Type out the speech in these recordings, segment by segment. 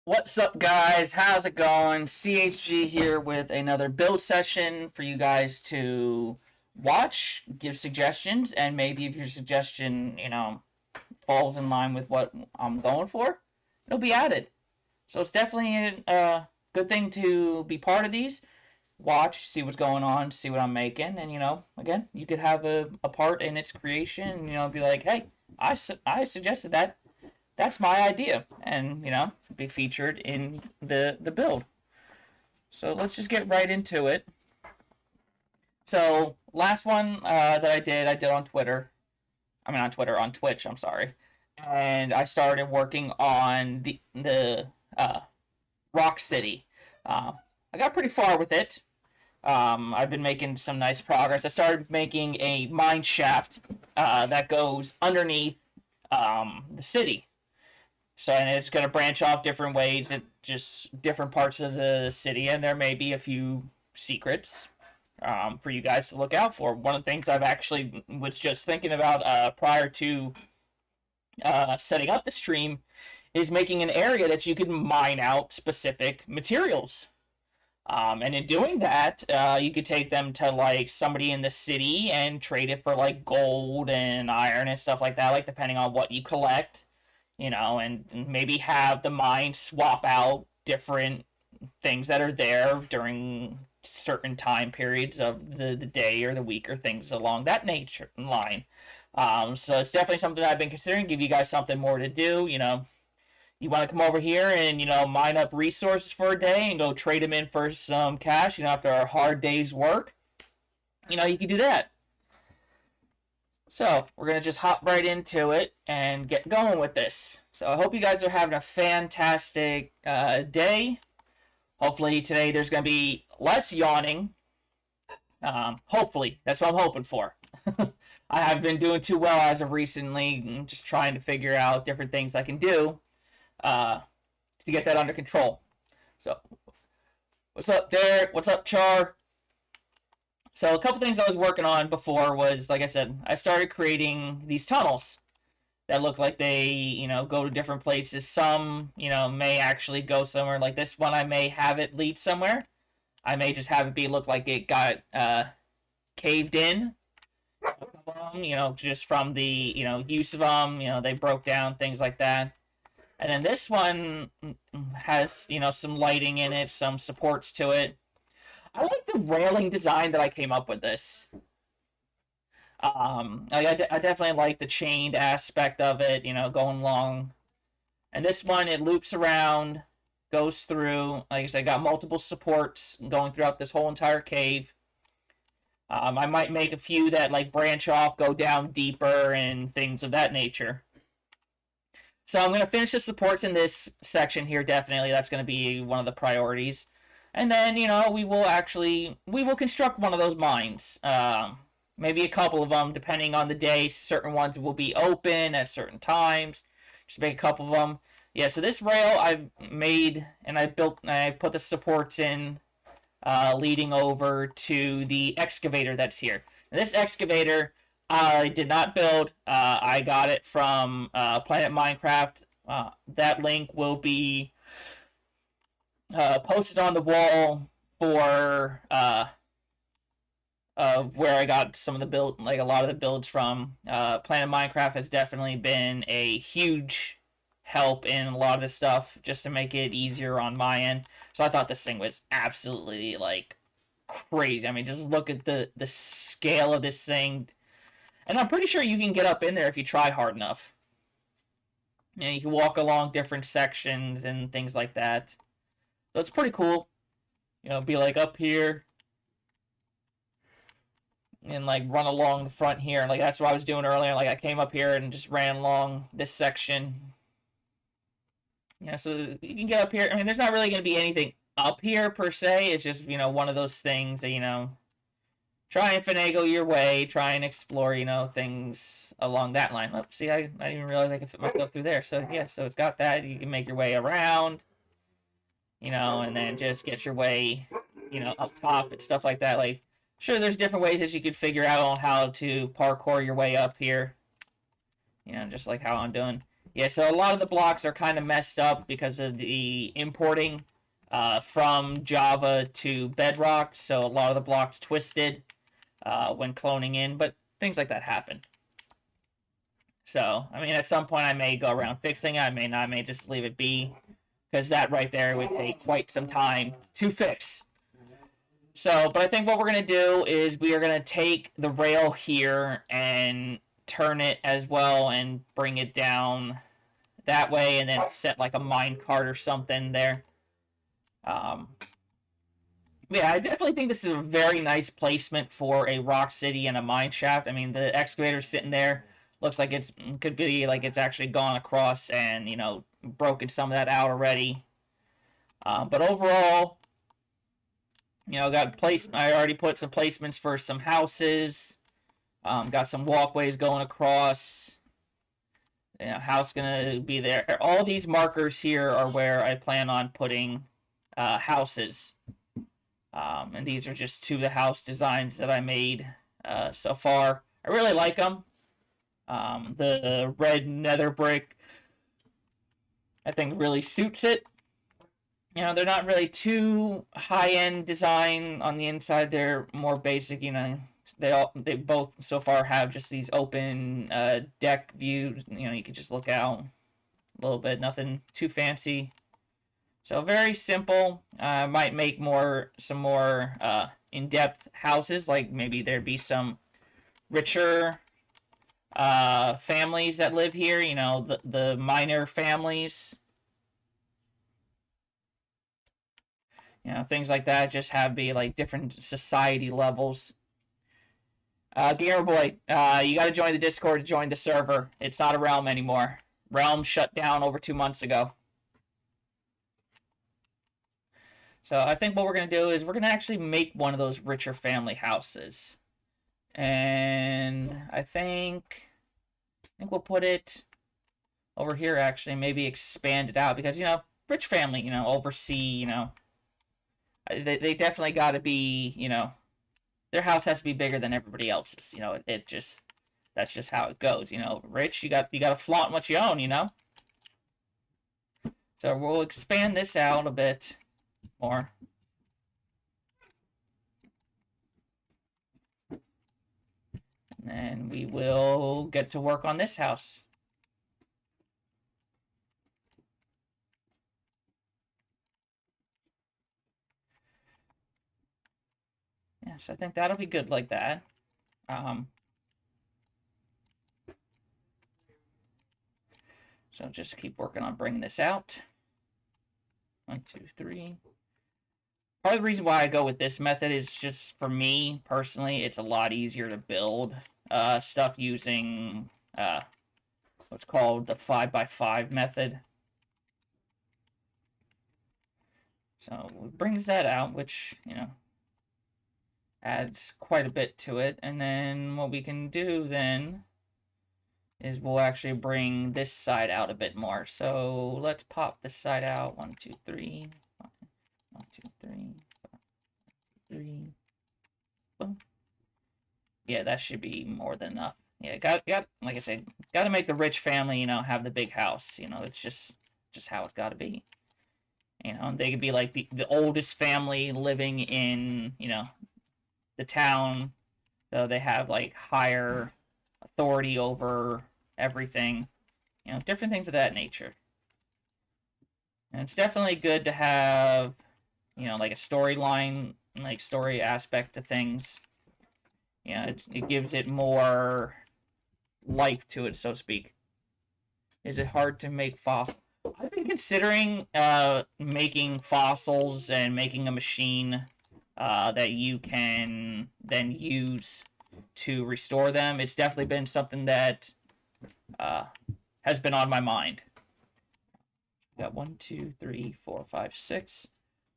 What's up, guys? How's it going? CHG here with another build session for you guys to watch, give suggestions, and maybe if your suggestion, falls in line with what I'm going for, it'll be added. So it's definitely a good thing to be part of these. Watch, see what's going on, see what I'm making, and again, you could have a part in its creation, and be like, hey, I suggested that, that's my idea, and be featured in the build. So let's just get right into it. So last one that I did on Twitter. On Twitch. I'm sorry, and I started working on the Rock City. I got pretty far with it. I've been making some nice progress. I started making a mine shaft that goes underneath the city. So, and it's going to branch off different ways at just different parts of the city, and there may be a few secrets for you guys to look out for. One of the things I've actually was just thinking about prior to setting up the stream is making an area that you can mine out specific materials. And in doing that, you could take them to like somebody in the city and trade it for like gold and iron and stuff like that, like depending on what you collect. And maybe have the mine swap out different things that are there during certain time periods of the day or the week or things along that nature line. So it's definitely something I've been considering, give you guys something more to do. You want to come over here and, mine up resources for a day and go trade them in for some cash, after a hard day's work. You can do that. So, we're going to just hop right into it and get going with this. So, I hope you guys are having a fantastic day. Hopefully, today there's going to be less yawning. Hopefully, that's what I'm hoping for. I haven't been doing too well as of recently. I'm just trying to figure out different things I can do to get that under control. So, what's up, Derek? What's up, Char? So a couple things I was working on before was, like I said, I started creating these tunnels that look like they, go to different places. Some, may actually go somewhere. Like this one, I may have it lead somewhere. I may just have it look like it got caved in. Just from the, use of them. They broke down, things like that. And then this one has, some lighting in it, some supports to it. I like the railing design that I came up with this. I definitely like the chained aspect of it, going along. And this one, it loops around, goes through. Like I said, got multiple supports going throughout this whole entire cave. I might make a few that like branch off, go down deeper, and things of that nature. So I'm going to finish the supports in this section here, definitely. That's going to be one of the priorities. And then, we will construct one of those mines. Maybe a couple of them, depending on the day. Certain ones will be open at certain times. Just make a couple of them. Yeah, so this rail I made, and I put the supports in, leading over to the excavator that's here. And this excavator, I did not build. I got it from Planet Minecraft. That link will be posted on the wall for where I got some of the build, like a lot of the builds from. Planet Minecraft has definitely been a huge help in a lot of this stuff just to make it easier on my end. So I thought this thing was absolutely like crazy. I mean, just look at the scale of this thing. And I'm pretty sure you can get up in there if you try hard enough. You can walk along different sections and things like that. So it's pretty cool. Be like up here. And like run along the front here. Like that's what I was doing earlier. Like I came up here and just ran along this section. So you can get up here. I mean, there's not really going to be anything up here per se. It's just, one of those things that, try and finagle your way, try and explore, things along that line. Oh, see, I didn't even realize I could fit myself through there. So, yeah, so it's got that. You can make your way around, and then just get your way, up top and stuff like that. Like, sure, there's different ways that you could figure out on how to parkour your way up here. Just like how I'm doing. Yeah, so a lot of the blocks are kind of messed up because of the importing from Java to Bedrock. So a lot of the blocks twisted when cloning in, but things like that happen. So, I mean, at some point I may go around fixing it. I may not. I may just leave it be because that right there would take quite some time to fix. So, but I think what we're going to do is we are going to take the rail here and turn it as well and bring it down that way and then set like a mine cart or something there. Yeah, I definitely think this is a very nice placement for a rock city and a mine shaft. I mean, the excavator sitting there looks like it could be like it's actually gone across and, you know, broken some of that out already. But overall, you know, I already put some placements for some houses. Got some walkways going across. You know, house gonna be there. All these markers here are where I plan on putting houses. And these are just two of the house designs that I made so far. I really like them. The red nether brick, I think, really suits it. You know, they're not really too high-end design on the inside. They're more basic, you know. They both so far have just these open deck views. You know, you can just look out a little bit. Nothing too fancy. So very simple. I might make some more in-depth houses. Like maybe there'd be some richer families that live here. You know, the minor families. You know, things like that. Just be like different society levels. Gamer Boy, you got to join the Discord to join the server. It's not a Realm anymore. Realm shut down over 2 months ago. So I think what we're going to do is we're going to actually make one of those richer family houses. And I think we'll put it over here, actually. Maybe expand it out because, you know, rich family, you know, oversee, you know. They definitely got to be, you know, their house has to be bigger than everybody else's. You know, that's just how it goes. You know, rich, you got to flaunt what you own, you know. So we'll expand this out a bit more. And then we will get to work on this house. Yeah, so I think that'll be good like that. So just keep working on bringing this out. 1, 2, 3. Part of the reason why I go with this method is just for me personally, it's a lot easier to build stuff using what's called the 5x5 method. So it brings that out, which, you know, adds quite a bit to it. And then what we can do then is we'll actually bring this side out a bit more. So let's pop this side out. 1, 2, 3. 1, 2, 3. 3. Boom. Yeah, that should be more than enough. Yeah, got like I said, got to make the rich family, you know, have the big house. You know, it's just how it's got to be. You know, they could be like the oldest family living in, you know, the town, so they have like higher authority over everything, you know, different things of that nature. And it's definitely good to have, you know, like a storyline, like story aspect to things. You know, it gives it more life to it, so to speak. Is it hard to make fossils? I've been considering making fossils and making a machine that you can then use to restore them. It's definitely been something that has been on my mind. We got 1, 2, 3, 4, 5, 6.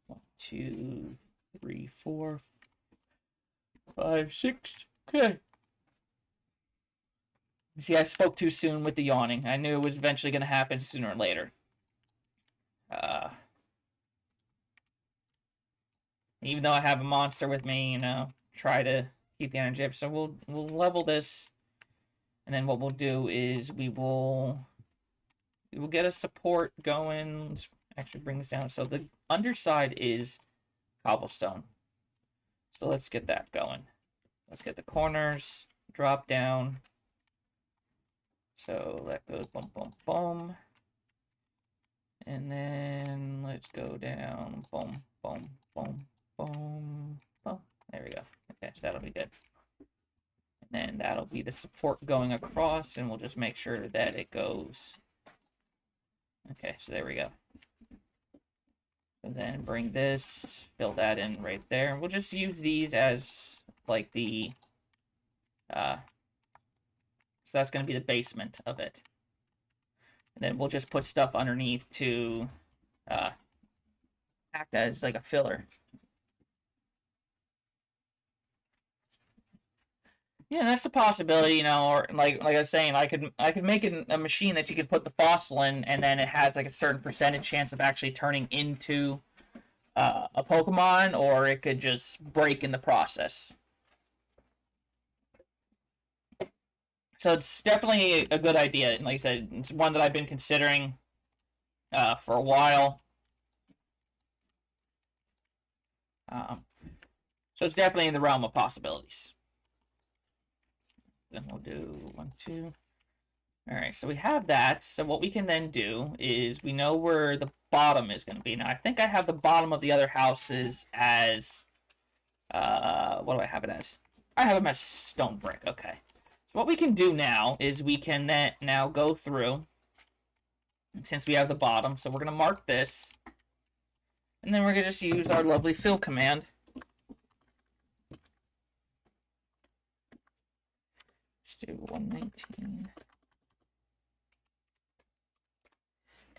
1, 2, 3, 4, 5, 6. Okay. See, I spoke too soon with the yawning. I knew it was eventually going to happen sooner or later. Even though I have a monster with me, you know, try to keep the energy up. So we'll level this, and then what we'll do is we will we'll get a support going. Let's actually bring this down. So the underside is cobblestone. So let's get that going. Let's get the corners, drop down. So that goes boom, boom, boom. And then let's go down, boom, boom, boom, boom, boom. There we go. Okay, so that'll be good. And then that'll be the support going across, and we'll just make sure that it goes. Okay, so there we go. And then bring this, fill that in right there. We'll just use these as like the, so that's going to be the basement of it. And then we'll just put stuff underneath to act as like a filler. Yeah, that's a possibility, you know, or like I was saying, I could make it a machine that you could put the fossil in, and then it has like a certain percentage chance of actually turning into a Pokemon, or it could just break in the process. So it's definitely a good idea, and like I said, it's one that I've been considering for a while. So it's definitely in the realm of possibilities. Then we'll do 1, 2. All right, so we have that. So what we can then do is we know where the bottom is going to be. Now, I think I have the bottom of the other houses as, what do I have it as? I have them as stone brick, okay. So what we can do now is we can then now go through, and since we have the bottom, so we're going to mark this, and then we're going to just use our lovely fill command. Do 119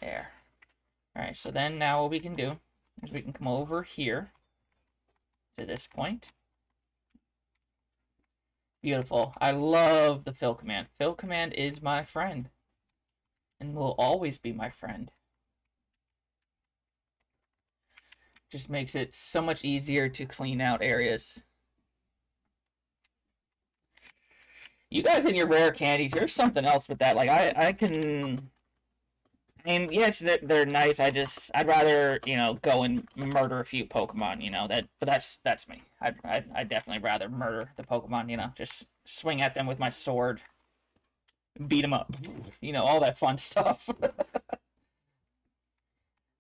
there. All right, so then now what we can do is we can come over here to this point. Beautiful. I love the fill command. Fill command is my friend and will always be my friend. Just makes it so much easier to clean out areas. You guys and your rare candies, there's something else with that. Like, I can... I mean, yes, they're nice. I'd rather, you know, go and murder a few Pokemon, you know, but that's me. I'd definitely rather murder the Pokemon, you know, just swing at them with my sword, beat them up, you know, all that fun stuff.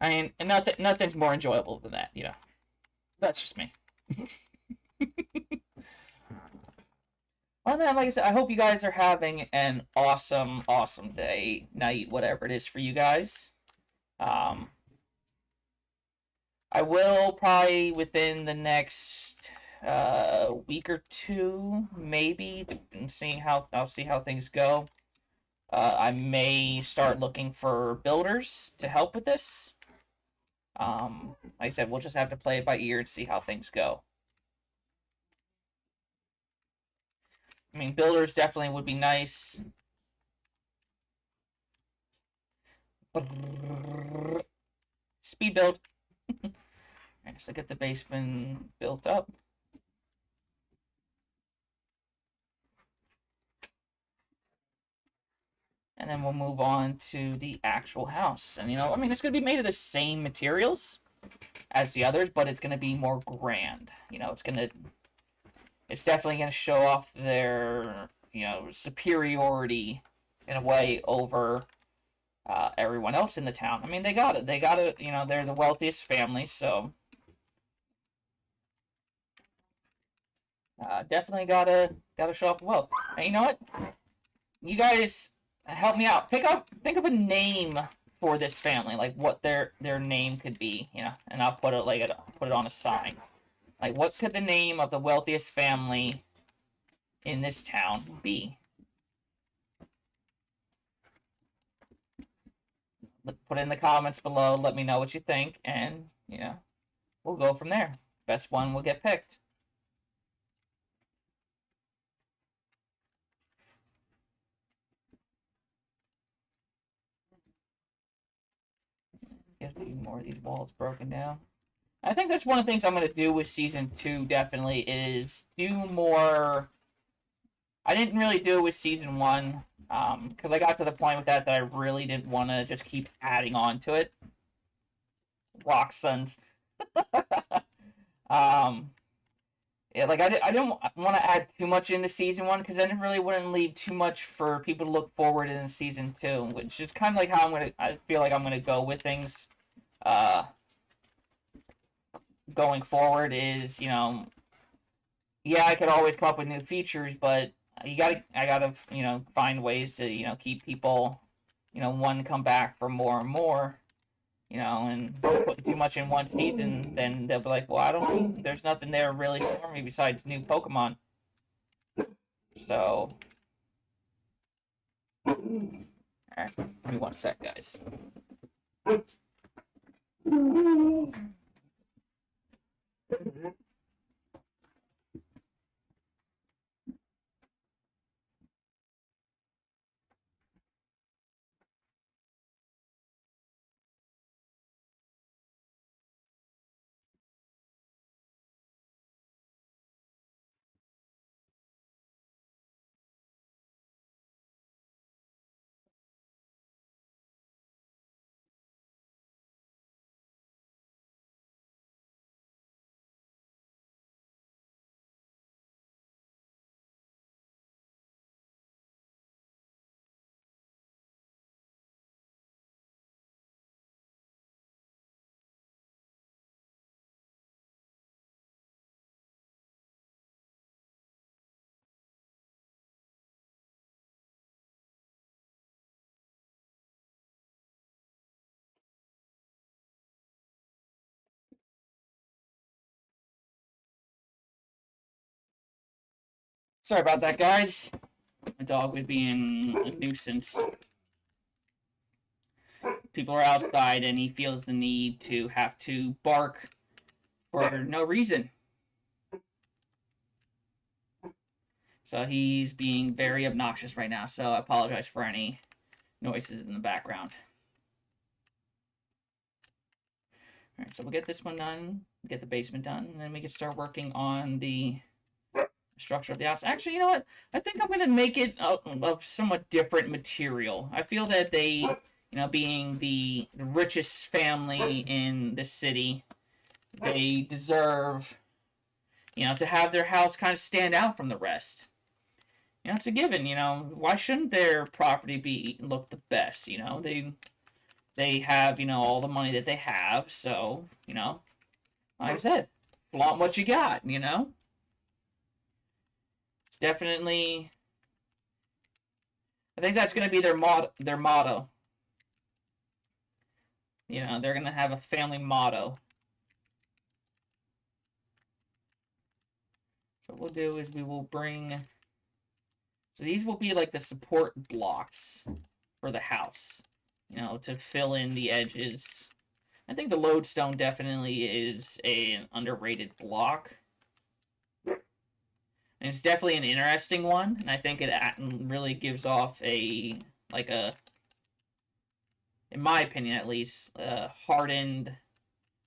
I mean, nothing's more enjoyable than that, you know. That's just me. Well, then, like I said, I hope you guys are having an awesome, awesome day, night, whatever it is for you guys. I will probably within the next week or two, maybe, seeing how I'll see how things go. I may start looking for builders to help with this. Like I said, we'll just have to play it by ear and see how things go. I mean, builders definitely would be nice. Speed build. Alright, so get the basement built up. And then we'll move on to the actual house. And, you know, I mean, it's going to be made of the same materials as the others, but it's going to be more grand. You know, it's definitely going to show off their, you know, superiority in a way over everyone else in the town. I mean, they got it, you know, they're the wealthiest family, so definitely gotta show off the wealth. And you know what? You guys help me out. Think of a name for this family, like what their name could be, you know, and I'll put it on a sign. Like, what could the name of the wealthiest family in this town be? Put it in the comments below. Let me know what you think. And, you know, we'll go from there. Best one will get picked. Get a few more of these walls broken down. I think that's one of the things I'm going to do with Season 2, definitely, is do more... I didn't really do it with Season 1. Because I got to the point with that I really didn't want to just keep adding on to it. Rock Suns. um, yeah, like I didn't want to add too much into season one because then it really wouldn't leave too much for people to look forward in season two, which is kind of like how I feel like I'm gonna go with things. Uh, Going forward is yeah, I could always come up with new features, but I gotta find ways to keep people one come back for more and more. And put too much in one season, then they'll be like, well, there's nothing there really for me besides new Pokemon. So, alright, give me 1 sec, guys. Sorry about that, guys. My dog was being a nuisance. People are outside and he feels the need to have to bark for no reason. So he's being very obnoxious right now, so I apologize for any noises in the background. Alright, so we'll get this one done, get the basement done, and then we can start working on the structure of the house. Actually, you know what? I think I'm going to make it of somewhat different material. I feel that they, being the richest family in the city, they deserve, to have their house kind of stand out from the rest. It's a given, why shouldn't their property look the best, They have, all the money that they have, so, like I said, flaunt what you got, It's definitely, I think that's going to be their motto. They're going to have a family motto. So what we'll do is we will bring, so these will be like the support blocks for the house, to fill in the edges. I think the lodestone definitely is an underrated block. And it's definitely an interesting one, and I think it really gives off in my opinion at least, hardened,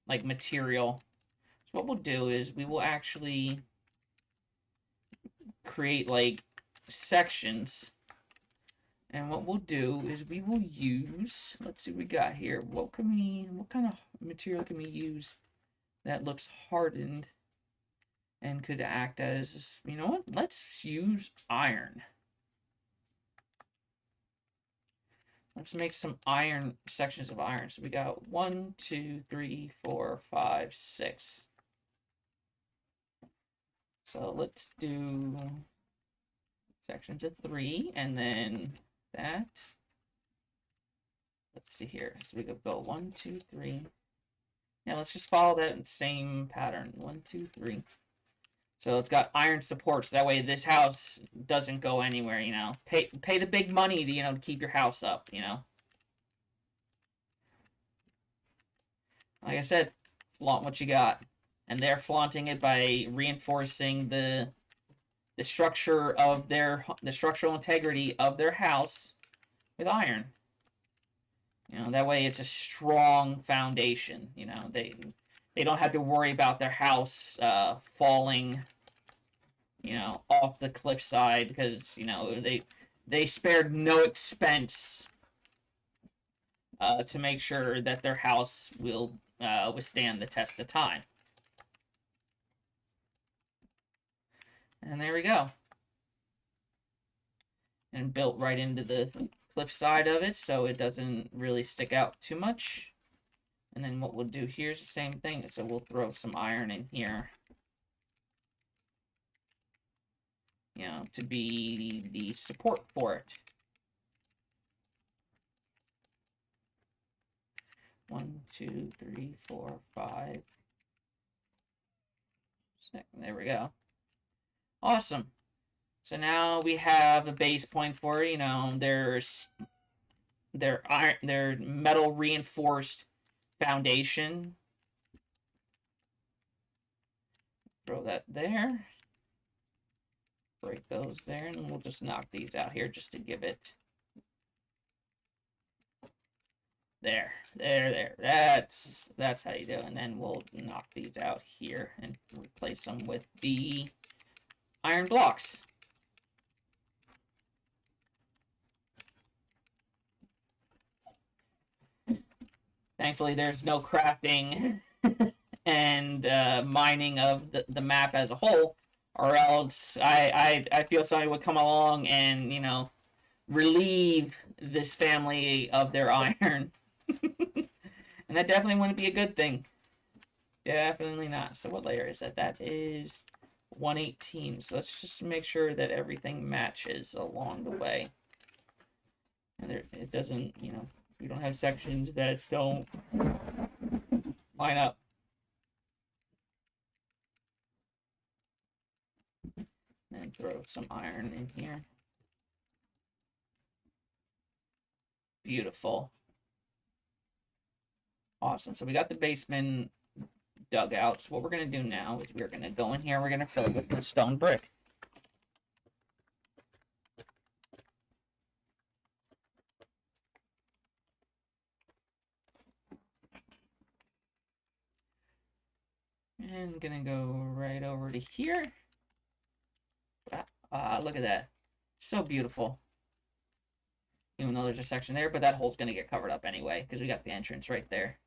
material. So what we'll do is we will actually create, sections. And what we'll do is we will use, let's see what we got here. What kind of material can we use that looks hardened and could act as, let's use iron. Let's make some iron, sections of iron. So we got 1, 2, 3, 4, 5, 6. So let's do sections of 3, and then that. Let's see here. So we could go 1, 2, 3. Yeah, let's just follow that same pattern. 1, 2, 3. So it's got iron supports. That way this house doesn't go anywhere, Pay the big money to, to keep your house up, Like I said, flaunt what you got. And they're flaunting it by reinforcing the structure of the structural integrity of their house with iron. That way it's a strong foundation. They don't have to worry about their house falling, off the cliffside because, they spared no expense to make sure that their house will withstand the test of time. And there we go. And built right into the cliff side of it, so it doesn't really stick out too much. And then what we'll do here is the same thing. So we'll throw some iron in here, you know, to be the support for it. 1, 2, 3, 4, 5, 6. There we go. Awesome. So now we have a base point for it. You know, there's their metal reinforced foundation. Throw that there. Break those there, and we'll just knock these out here just to give it. There. That's how you do it. And then we'll knock these out here and replace them with the iron blocks. Thankfully, there's no crafting and mining of the map as a whole, or else I feel somebody would come along and, you know, relieve this family of their iron. And that definitely wouldn't be a good thing. Definitely not. So what layer is that? That is 118. So let's just make sure that everything matches along the way. And it doesn't, you know, we don't have sections that don't line up. And throw some iron in here. Beautiful. Awesome. So we got the basement dug out. So what we're going to do now is we're going to go in here and we're going to fill it with the stone brick. And I'm going to go right over to here. Look at that. So beautiful. Even though there's a section there, but that hole's going to get covered up anyway because we got the entrance right there.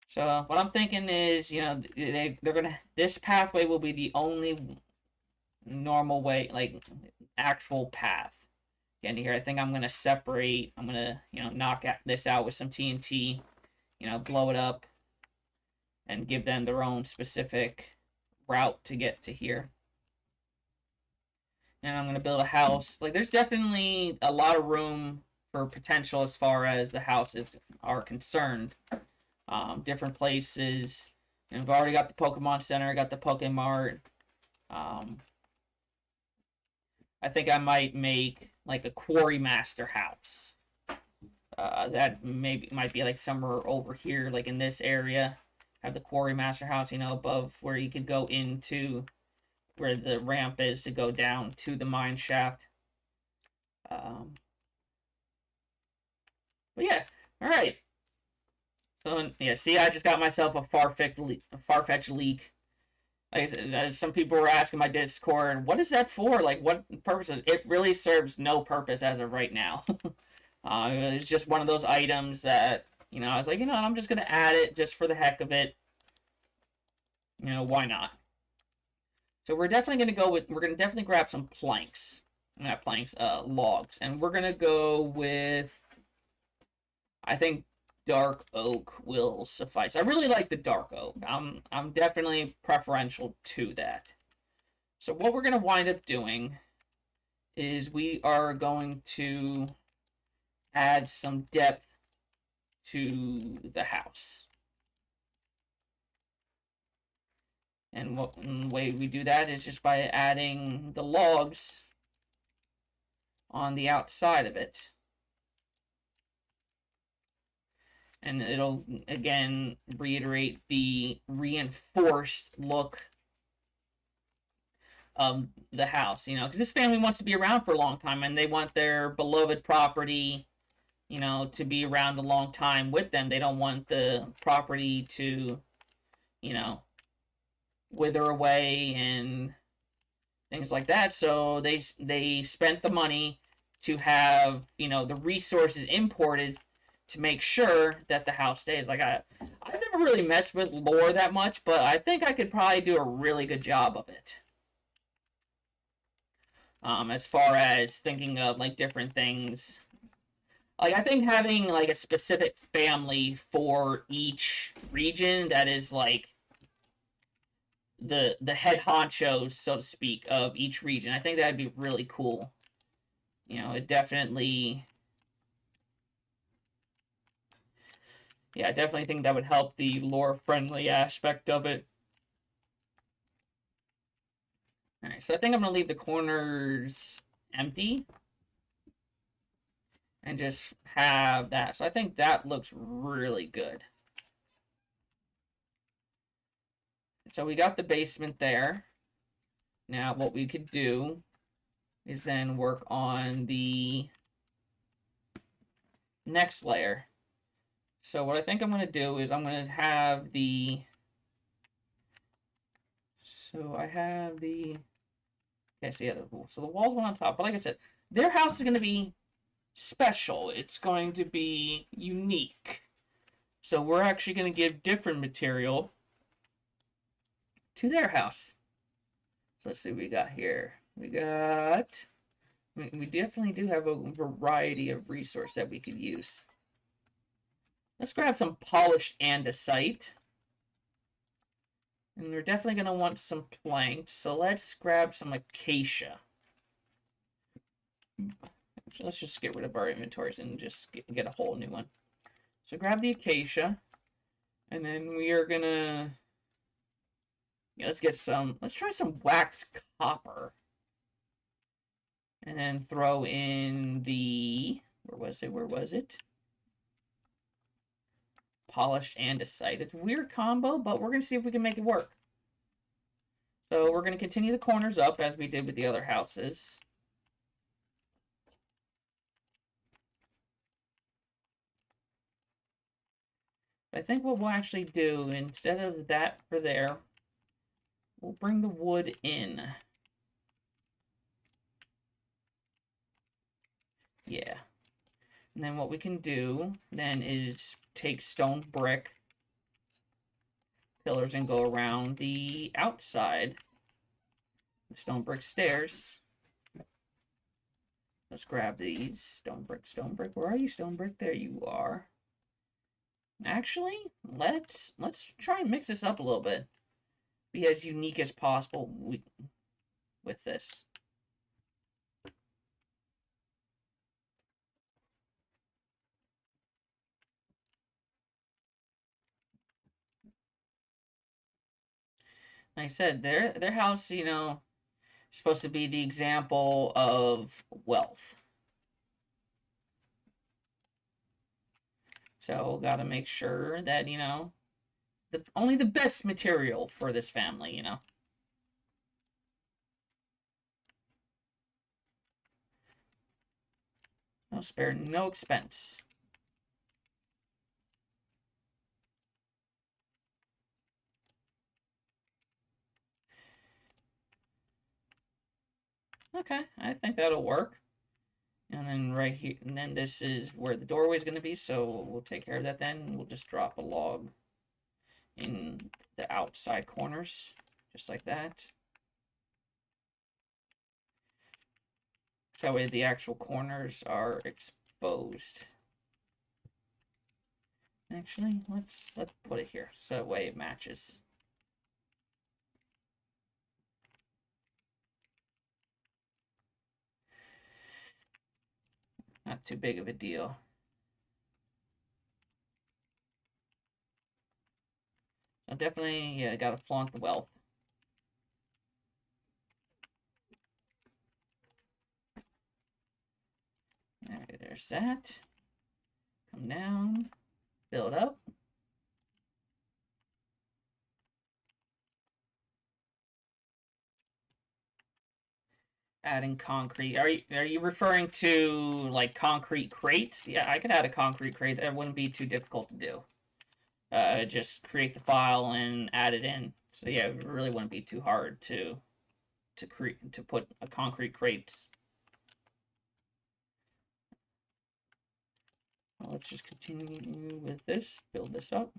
So what I'm thinking is, you know, they're gonna, this pathway will be the only normal way, like actual path. Again, here I think I'm gonna separate. I'm gonna, you know, knock this out with some TNT, you know, blow it up, and give them their own specific route to get to here. And I'm gonna build a house. Like, there's definitely a lot of room for potential as far as the houses are concerned. Different places. And we've already got the Pokemon Center, got the Pokemart. I think I might make like a Quarry Master house. That might be like somewhere over here, like in this area. Have the Quarry Master house, you know, above where you could go into where the ramp is to go down to the mine shaft. But yeah, all right. So yeah, see, I just got myself a far-fetched leak. Like I said, some people were asking my Discord, what is that for? Like, what purposes? It really serves no purpose as of right now. It's just one of those items that, you know, I was like, you know, I'm just gonna add it just for the heck of it. You know, why not? So we're definitely gonna go with, we're gonna definitely grab some planks. Not planks, logs, and we're gonna go with, I think, dark oak will suffice. I really like the dark oak. I'm definitely preferential to that. So what we're going to wind up doing is we are going to add some depth to the house. And the way we do that is just by adding the logs on the outside of it. And it'll, again, reiterate the reinforced look of the house, you know, because this family wants to be around for a long time, and they want their beloved property, you know, to be around a long time with them. They don't want the property to, you know, wither away and, things like that. So they spent the money to have, you know, the resources imported to make sure that the house stays. Like I've never really messed with lore that much, but I think I could probably do a really good job of it. As far as thinking of like different things, like I think having like a specific family for each region that is like the head honchos, so to speak, of each region. I think that'd be really cool. You know, it definitely, yeah, I definitely think that would help the lore friendly aspect of it. All right, so I think I'm gonna leave the corners empty and just have that. So I think that looks really good. So we got the basement there. Now what we could do is then work on the next layer. So what I think I'm going to do is I'm going to have the... So I have the... Okay, so yeah, so the walls went on top. But like I said, their house is going to be special. It's going to be unique. So we're actually going to give different material to their house. So let's see what we got here. We definitely do have a variety of resource that we could use. Let's grab some polished andesite. And we're definitely going to want some planks. So let's grab some acacia. Actually, let's just get rid of our inventories and just get a whole new one. So grab the acacia. And then we are going to... Yeah, let's try some waxed copper. And then throw in the... Where was it? Polished andesite. It's a weird combo, but we're going to see if we can make it work. So we're going to continue the corners up as we did with the other houses. I think what we'll actually do, instead of that for there, we'll bring the wood in. Yeah. And then what we can do then is take stone brick pillars and go around the outside. The stone brick stairs. Let's grab these. Stone brick, stone brick. Where are you, stone brick? There you are. Actually, let's try and mix this up a little bit. Be as unique as possible with this. Like I said, their house, you know, is supposed to be the example of wealth. So gotta make sure that, you know, only the best material for this family, you know. No spare no expense. Okay, I think that'll work. And then right here, and then this is where the doorway is going to be, so we'll take care of that then. We'll just drop a log in the outside corners, just like that. So that way the actual corners are exposed. Actually, let's put it here, so that way it matches. Not too big of a deal. So definitely, yeah, gotta flaunt the wealth. Alright, there's that. Come down, build up. Adding concrete. Are you referring to like concrete crates? Yeah, I could add a concrete crate. That wouldn't be too difficult to do. Just create the file and add it in. So yeah, it really wouldn't be too hard to to put a concrete crates. Well, let's just continue with this. Build this up.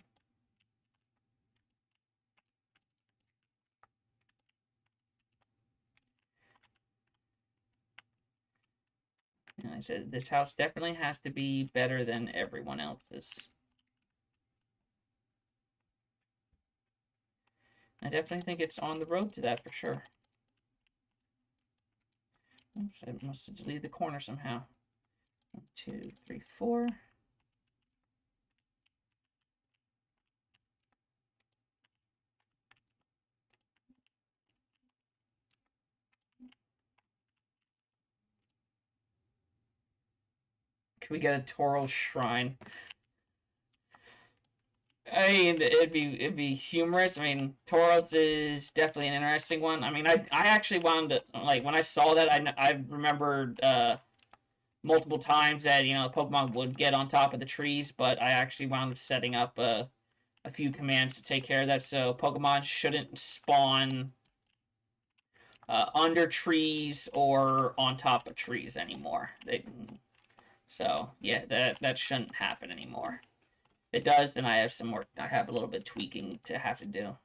And I said this house definitely has to be better than everyone else's. I definitely think it's on the road to that for sure. Oops, I must have deleted the corner somehow. 1, 2, 3, 4. Can we get a Toro Shrine? I mean, it'd be humorous. I mean, Tauros is definitely an interesting one. I mean, I actually wanted to, like, when I saw that, I remembered multiple times that, you know, Pokemon would get on top of the trees, but I actually wound up setting up a few commands to take care of that, so Pokemon shouldn't spawn under trees or on top of trees anymore. So yeah, that shouldn't happen anymore. If it does, then I have some more. I have a little bit of tweaking to have to do.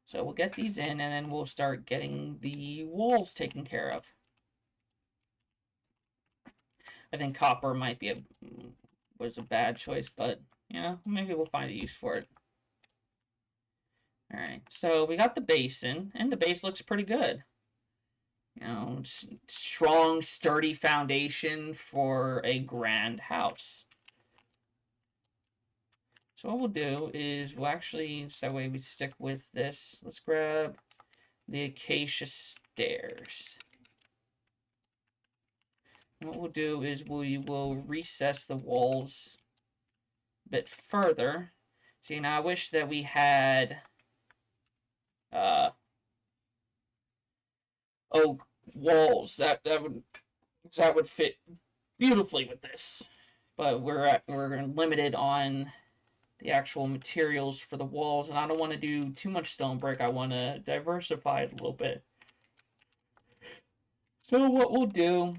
So we'll get these in, and then we'll start getting the walls taken care of. I think copper might be was a bad choice, but you know, maybe we'll find a use for it. All right, so we got the basin, and the base looks pretty good. You know, strong, sturdy foundation for a grand house. So what we'll do is we'll actually, so that way we stick with this. Let's grab the acacia stairs. And what we'll do is we will recess the walls a bit further. See, now I wish that we had oak walls. That would fit beautifully with this. But we're limited on the actual materials for the walls, and I don't want to do too much stone brick. I want to diversify it a little bit. So what we'll do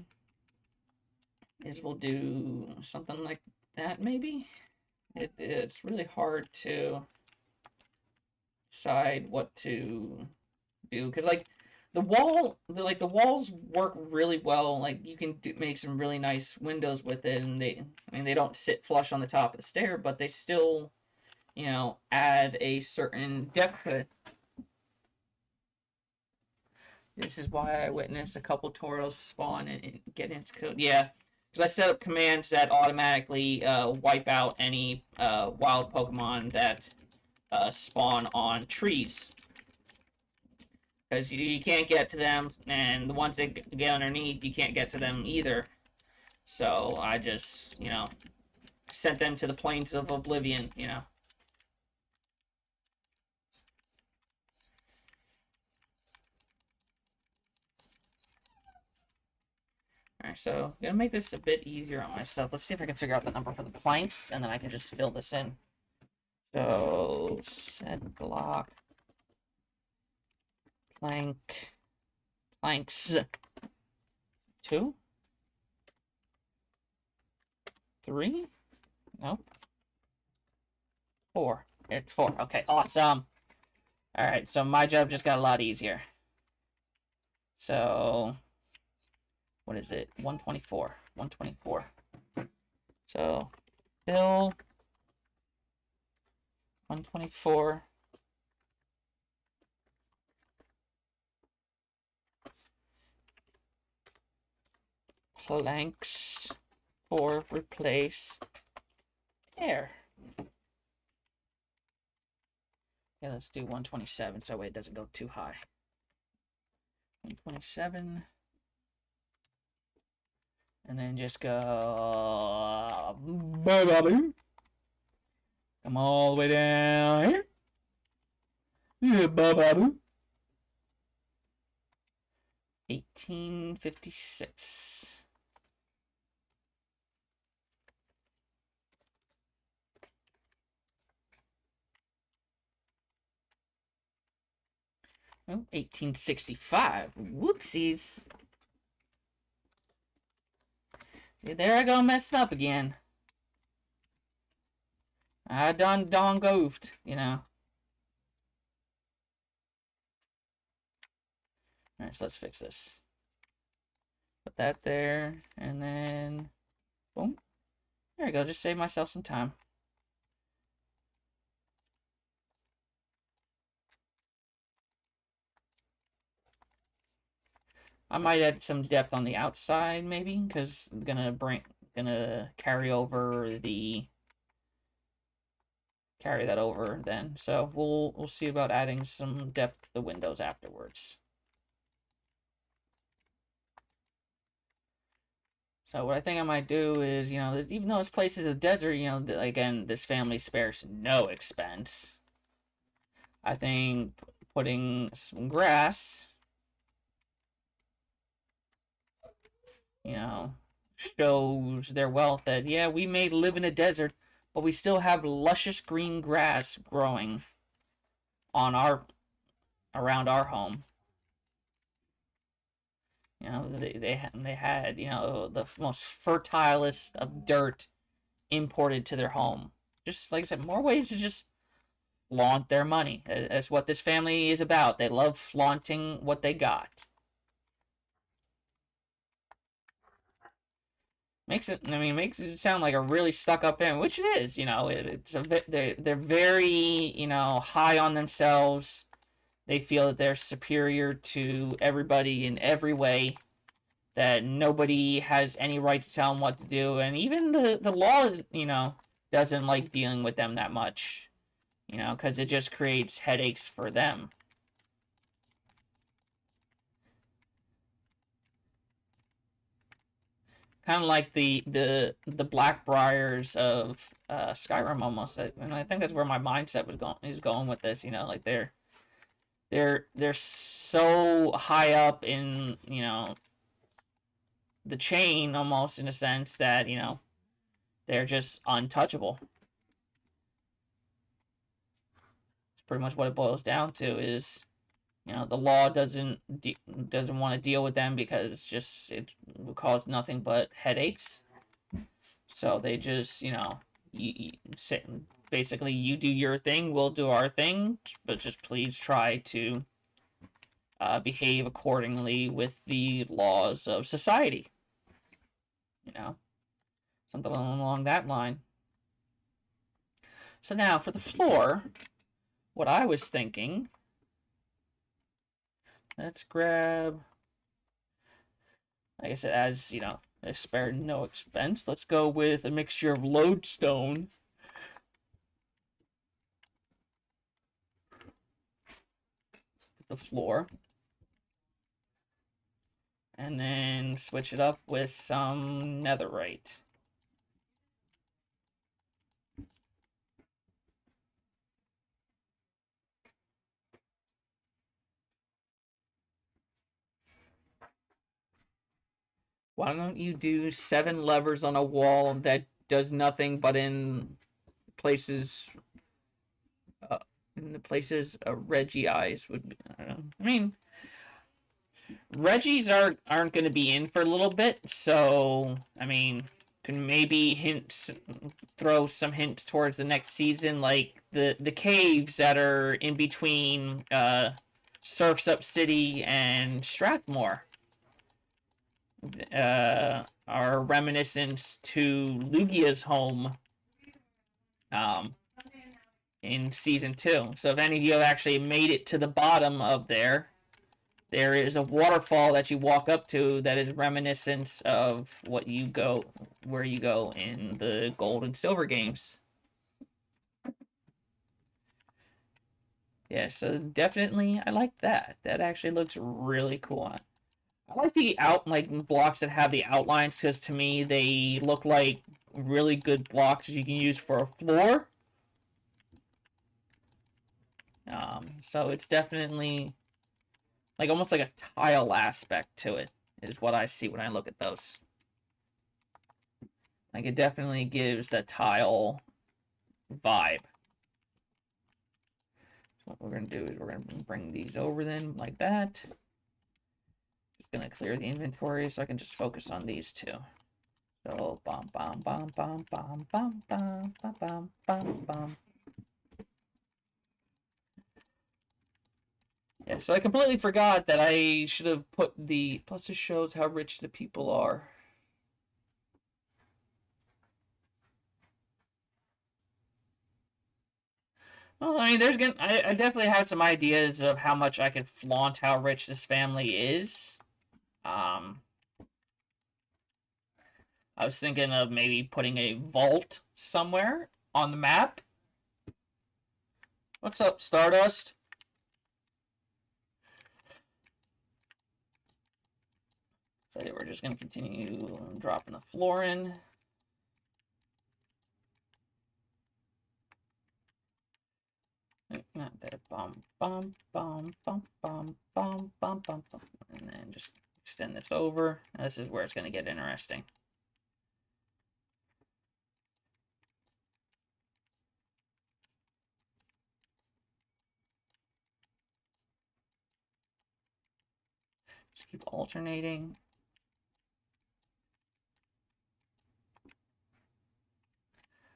is we'll do something like that, maybe. It's really hard to decide what to do, because like the walls work really well. Like you can make some really nice windows with it, and they don't sit flush on the top of the stair, but they still, you know, add a certain depth to it. This is why I witnessed a couple Tauros spawn and get into code. Yeah, because I set up commands that automatically wipe out any wild Pokemon that spawn on trees. Because you can't get to them, and the ones that get underneath, you can't get to them either. So I just, you know, sent them to the plains of oblivion, you know. Alright, so I'm gonna make this a bit easier on myself. Let's see if I can figure out the number for the planks, and then I can just fill this in. So, set block, planks, 2, 3, nope, 4. It's 4. Okay, awesome. Alright, so my job just got a lot easier. So, what is it? 124. 124. So, fill 124. Planks for replace air. Okay, let's do 127 so it doesn't go too high. 127. And then just go. Come all the way down here. Yeah, 1856. Oh, 1865. Whoopsies. See, there I go messing up again. I done goofed, you know. Alright, so let's fix this. Put that there, and then boom. There we go, just save myself some time. I might add some depth on the outside, maybe, because I'm gonna carry that over then. So we'll see about adding some depth to the windows afterwards. So what I think I might do is, you know, even though this place is a desert, you know, again, this family spares no expense. I think putting some grass, you know, shows their wealth that, yeah, we may live in a desert, but we still have luscious green grass growing on around our home. You know, they had, you know, the most fertilest of dirt imported to their home. Just like I said, more ways to just flaunt their money. That's what this family is about. They love flaunting what they got. Makes it sound like a really stuck-up family, which it is. You know, they're very, you know, high on themselves. They feel that they're superior to everybody in every way, that nobody has any right to tell them what to do, and even the law, you know, doesn't like dealing with them that much, you know, because it just creates headaches for them. Kind of like the Blackbriars of Skyrim almost, and I think that's where my mindset is going with this. You know, like they're so high up in, you know, the chain almost, in a sense that, you know, they're just untouchable. It's pretty much what it boils down to. Is, you know, the law doesn't want to deal with them because it will cause nothing but headaches. So they just, you know, basically, you do your thing, we'll do our thing, but just please try to behave accordingly with the laws of society. You know, something along that line. So now for the floor, what I was thinking, let's grab, like I said, as you know, I spared no expense. Let's go with a mixture of lodestone the floor, and then switch it up with some netherite. Why don't you do 7 levers on a wall that does nothing but places uh, in the places Reggie eyes would be? I don't know. I mean, Reggies aren't going to be in for a little bit, so I mean, can maybe throw some hints towards the next season, like the caves that are in between Surf's Up City and Strathmore. Are reminiscent to Lugia's home in season 2. So if any of you have actually made it to the bottom of there is a waterfall that you walk up to that is reminiscent of where you go in the gold and silver games. Yeah, so definitely I like that. That actually looks really cool. I like the blocks that have the outlines, because to me they look like really good blocks you can use for a floor. So it's definitely like almost like a tile aspect to it, is what I see when I look at those. Like, it definitely gives that tile vibe. What we're going to do is we're going to bring these over then, like that. Just going to clear the inventory so I can just focus on these two. So, bum, bum, bum, bum, bum, bum, bum, bum, bum, bum, bum. Yeah, so I completely forgot that I should have put the... Plus it shows how rich the people are. Well, I mean, I definitely had some ideas of how much I could flaunt how rich this family is. I was thinking of maybe putting a vault somewhere on the map. What's up, Stardust? So yeah, we're just going to continue dropping the floor in. Not that. Bum, bum, bum, bum, bum, bum, bum, bum, bum. And then just extend this over. Now this is where it's going to get interesting. Just keep alternating.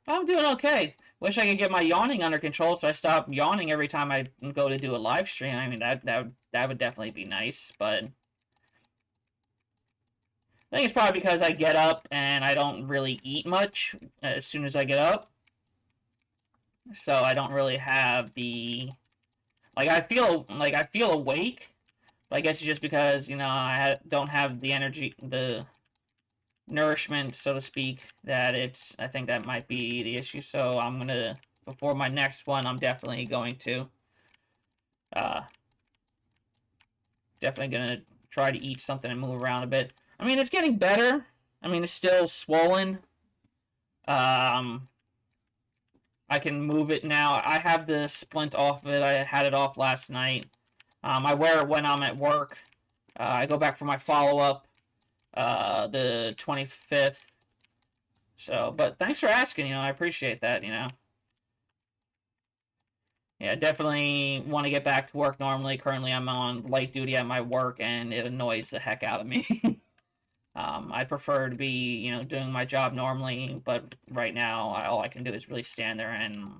I'm doing okay. Wish I could get my yawning under control so I stop yawning every time I go to do a live stream. I mean, that would definitely be nice, but I think it's probably because I get up and I don't really eat much as soon as I get up. So I don't really have the... Like, I feel awake, but I guess it's just because, you know, don't have the energy, the nourishment, so to speak, that it's... I think that might be the issue. So I'm going to... Before my next one, I'm definitely going to... definitely going to try to eat something and move around a bit. I mean, it's getting better. I mean, it's still swollen. I can move it now. I have the splint off of it. I had it off last night. I wear it when I'm at work. I go back for my follow-up the 25th. So, but thanks for asking, you know, I appreciate that, you know. Yeah, definitely want to get back to work normally. Currently, I'm on light duty at my work, and it annoys the heck out of me. I prefer to be, you know, doing my job normally, but right now, all I can do is really stand there and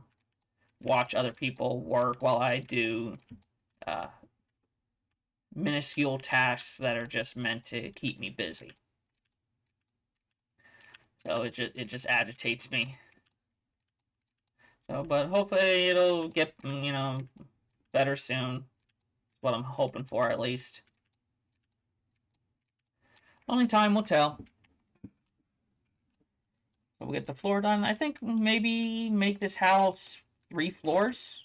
watch other people work while I do minuscule tasks that are just meant to keep me busy. So it just agitates me. So, but hopefully it'll get, you know, better soon. What I'm hoping for, at least. Only time will tell. So we'll get the floor done. I think maybe make this house 3 floors.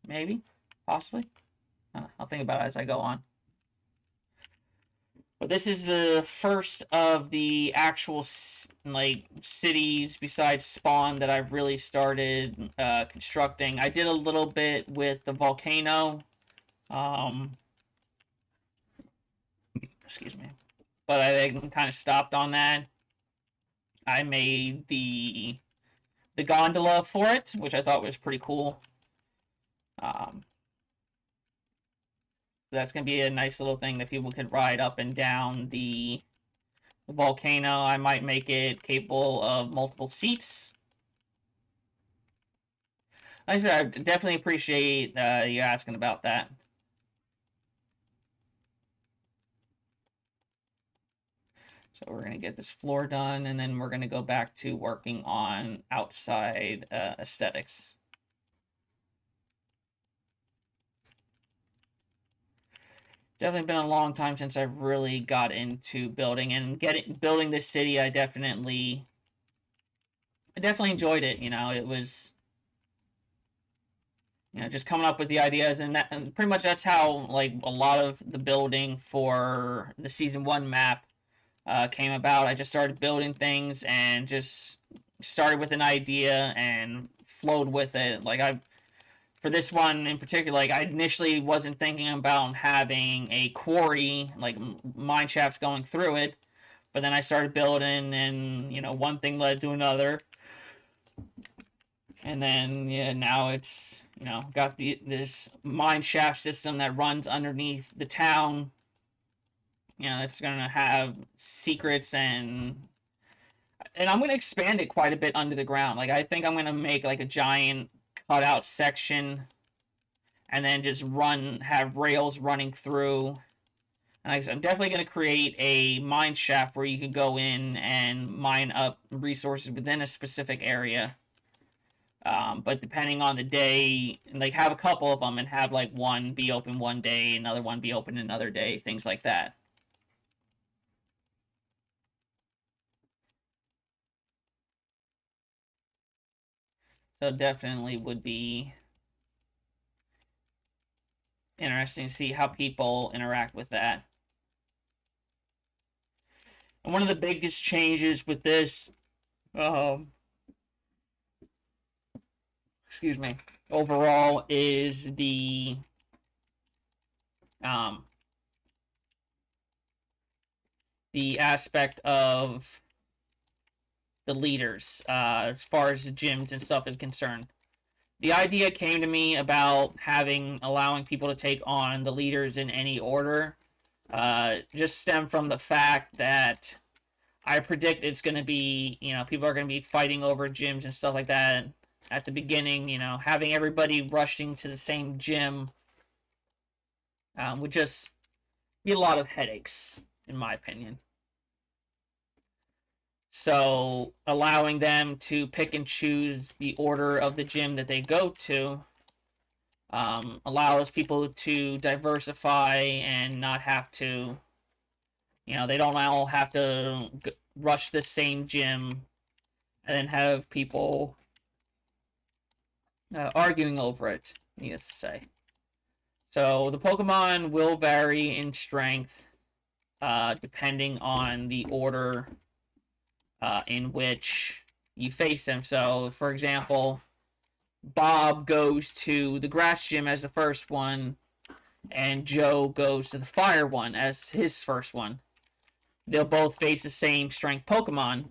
Maybe. Possibly. I'll think about it as I go on. But this is the first of the actual, like, cities besides Spawn that I've really started constructing. I did a little bit with the volcano. Excuse me. But I kind of stopped on that. I made the gondola for it, which I thought was pretty cool. That's going to be a nice little thing that people can ride up and down the volcano. I might make it capable of multiple seats. Like I said, I definitely appreciate you asking about that. So we're going to get this floor done, and then we're going to go back to working on outside aesthetics. Definitely been a long time since I've really got into building, and building this city. I definitely enjoyed it. You know, it was, you know, just coming up with the ideas, and pretty much that's how, like, a lot of the building for the season 1 map came about. I just started building things and just started with an idea and flowed with it. Like, for this one in particular, like, I initially wasn't thinking about having a quarry, like mine shafts going through it, but then I started building, and, you know, one thing led to another, and then, yeah, now it's got this mine shaft system that runs underneath the town. It's gonna have secrets, and I'm gonna expand it quite a bit under the ground. Like, I think I'm gonna make like a giant cutout section, and then just have rails running through. And like I said, I'm definitely gonna create a mine shaft where you could go in and mine up resources within a specific area. But depending on the day, like, have a couple of them and have like one be open one day, another one be open another day, things like that. So definitely would be interesting to see how people interact with that. And one of the biggest changes with this, excuse me, overall is the aspect of the leaders, as far as the gyms and stuff is concerned. The idea came to me about allowing people to take on the leaders in any order, just stem from the fact that I predict it's going to be, people are going to be fighting over gyms and stuff like that at the beginning. Having everybody rushing to the same gym would just be a lot of headaches, in my opinion. So allowing them to pick and choose the order of the gym that they go to allows people to diversify and not have to, they don't all have to rush the same gym and then have people arguing over it, needless to say. So the Pokemon will vary in strength depending on the order in which you face them. So, for example, Bob goes to the grass gym as the first one, and Joe goes to the fire one as his first one. They'll both face the same strength Pokemon,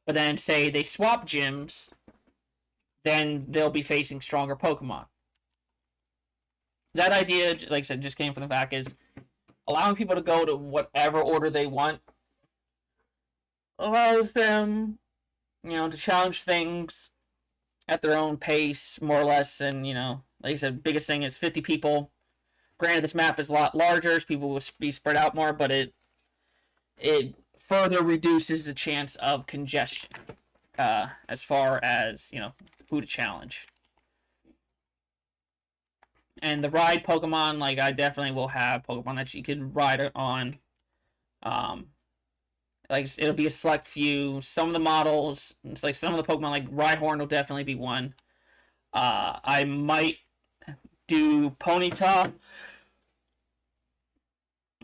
but then say they swap gyms, then they'll be facing stronger Pokemon. That idea, like I said, just came from the fact is allowing people to go to whatever order they want allows them, to challenge things at their own pace, more or less. And, like I said, biggest thing is 50 people. Granted, this map is a lot larger, so people will be spread out more, but it further reduces the chance of congestion as far as, who to challenge. And the ride Pokemon, like, I definitely will have Pokemon that you could ride on. Like, it'll be a select few. Some of the models, it's like some of the Pokemon, like Rhyhorn will definitely be one. I might do Ponyta.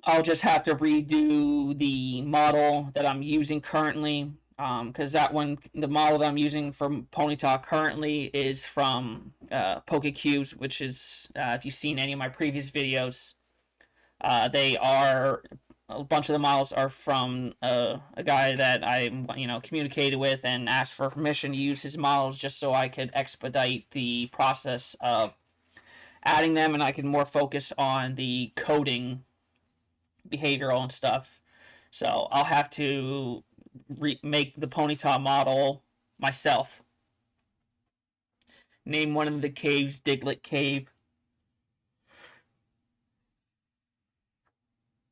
I'll just have to redo the model that I'm using currently. Because the model that I'm using for Ponyta currently is from Pokecubes, which is, if you've seen any of my previous videos, a bunch of the models are from a guy that I, communicated with and asked for permission to use his models just so I could expedite the process of adding them, and I can more focus on the coding, behavioral and stuff. So I'll have to make the Ponyta model myself. Name one of the caves Diglett Cave.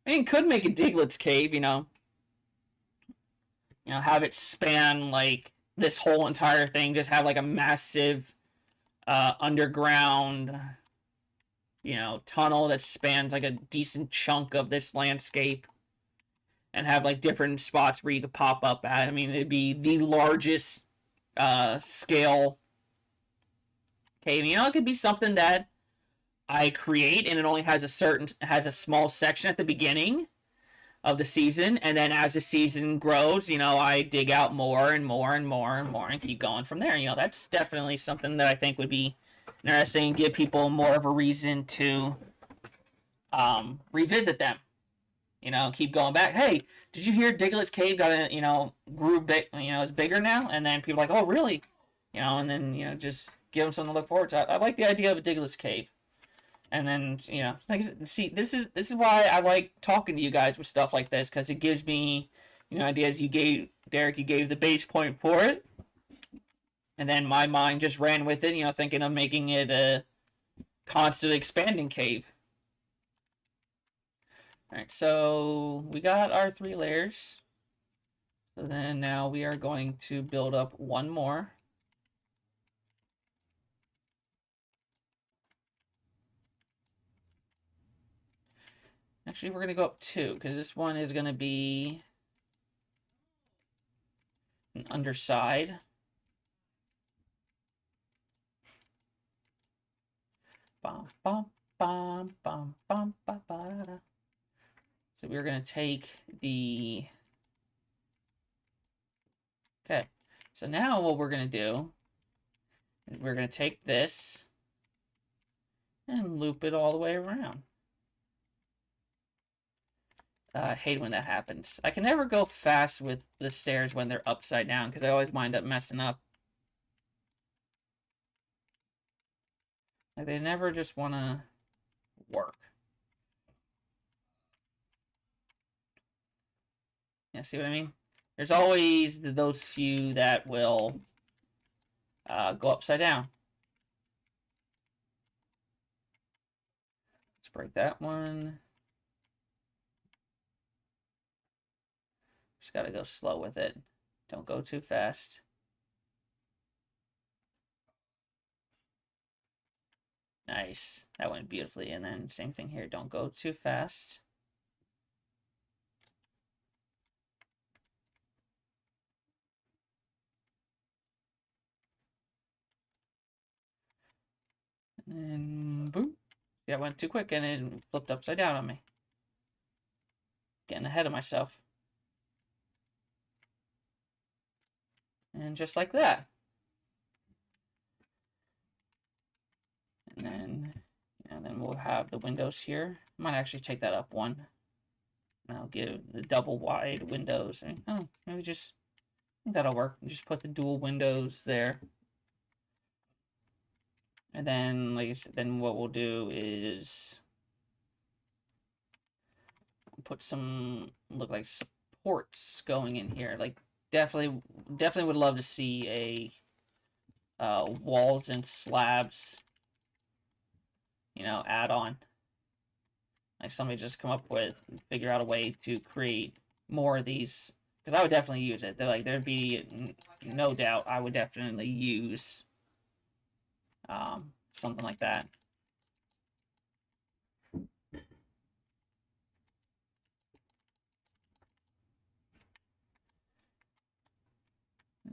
I mean, could make a Diglett's Cave, have it span like this whole entire thing, just have like a massive underground, tunnel that spans like a decent chunk of this landscape, and have like different spots where you could pop up at. I mean, it'd be the largest scale cave. It could be something that I create, and it only has a small section at the beginning of the season, and then as the season grows, I dig out more and more and more and more and keep going from there. That's definitely something that I think would be interesting and give people more of a reason to revisit them. Keep going back. Hey, did you hear Diglett's Cave grew big, is bigger now? And then people are like, oh, really? And then, just give them something to look forward to. I like the idea of a digless cave. And then, you know, like, see, this is why I like talking to you guys with stuff like this, because it gives me, you know, ideas. You gave, Derek, you gave the base point for it, and then my mind just ran with it, you know, thinking of making it a constantly expanding cave. Alright, so we got our 3 layers. So then now we are going to build up one more. Actually, we're going to go up 2, because this one is going to be an underside. Bum, bum, bum, bum, bum, ba, ba, da. So we're going to take the... Okay, so now what we're going to do is we're going to take this and loop it all the way around. I hate when that happens. I can never go fast with the stairs when they're upside down because I always wind up messing up. Like, they never just want to work. Yeah, see what I mean? There's always those few that will go upside down. Let's break that one. Just gotta go slow with it. Don't go too fast. Nice. That went beautifully. And then same thing here. Don't go too fast. And boom. Yeah, I went too quick and it flipped upside down on me. Getting ahead of myself. And just like that. And then we'll have the windows here. I might actually take that up one. And I'll give the double wide windows. Oh, maybe just, I think that'll work. Just put the dual windows there. And then, like I said, then what we'll do is put some, look like supports going in here. Like, definitely would love to see a walls and slabs, you know, add on. Like, somebody just come up with, figure out a way to create more of these. Because I would definitely use it. Like, there'd be no doubt I would definitely use something like that.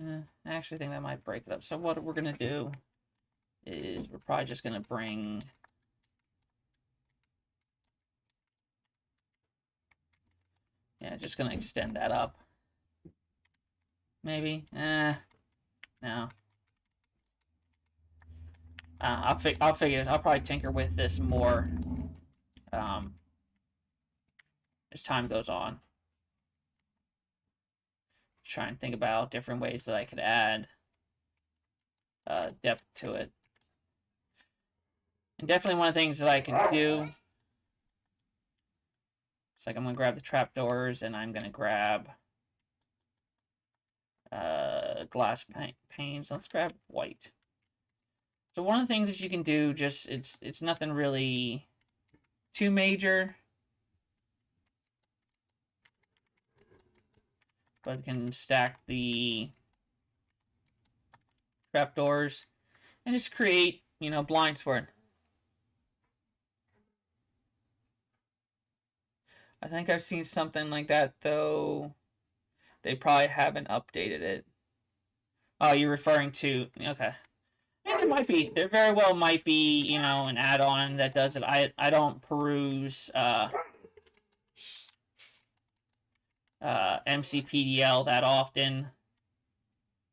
I actually think that might break it up. So what we're going to do is we're probably just going to bring... Yeah, just going to extend that up. Maybe. No. I'll figure it. I'll probably tinker with this more as time goes on. Try and think about different ways that I could add depth to it. And definitely one of the things that I can do. It's like I'm going to grab the trapdoors and I'm going to grab glass panes. Let's grab white. So one of the things that you can do, just it's nothing really too major, but you can stack the trapdoors and just create, you know, blinds for it. I think I've seen something like that, though. They probably haven't updated it. Oh, you're referring to... Okay. Yeah, there might be. There very well might be, you know, an add-on that does it. I don't peruse MCPDL that often.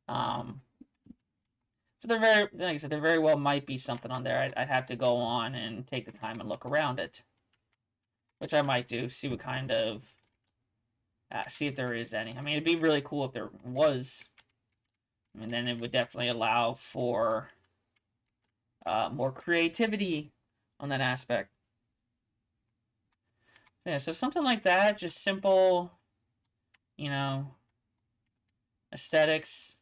So there very, like I said, there very well might be something on there. I'd have to go on and take the time and look around it. Which I might do, see what kind of... see if there is any. I mean, it'd be really cool if there was. And then it would definitely allow for more creativity on that aspect. Yeah, so something like that, just simple, you know, aesthetics.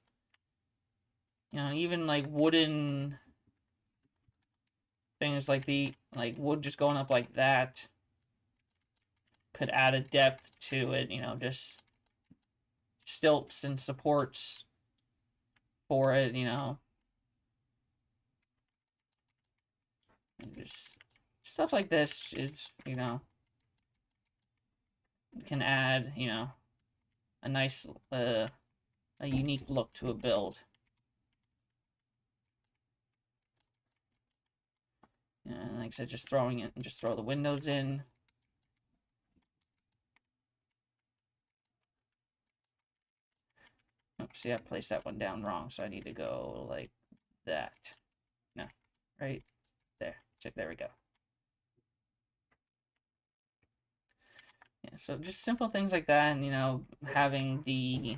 You know, even like wooden things like wood just going up like that could add a depth to it, you know, just stilts and supports for it, you know. And just stuff like this is, you know, can add, you know, a nice, a unique look to a build. And like I said, just throwing it and just throw the windows in. Oops, see, I placed that one down wrong, so I need to go like that. No, right there. Check, there we go. Yeah, so just simple things like that, and you know, having the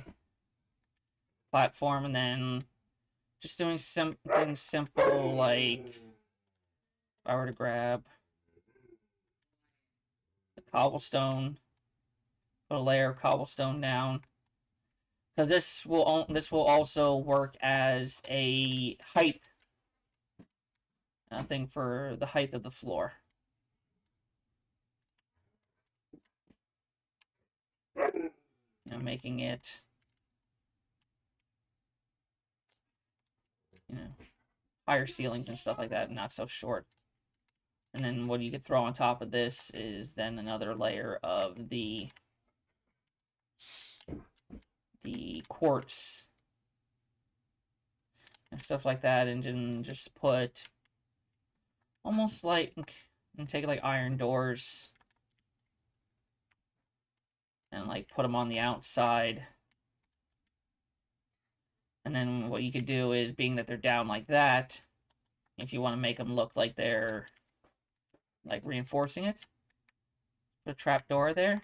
platform, and then just doing something simple like if I were to grab the cobblestone, put a layer of cobblestone down, because this will also work as a height thing for the height of the floor. You know, making it, you know, higher ceilings and stuff like that, not so short. And then what you could throw on top of this is then another layer of the quartz and stuff like that, and then just put almost like, and take like iron doors and like put them on the outside. And then what you could do is, being that they're down like that, if you want to make them look like they're like reinforcing it, put a trap door there.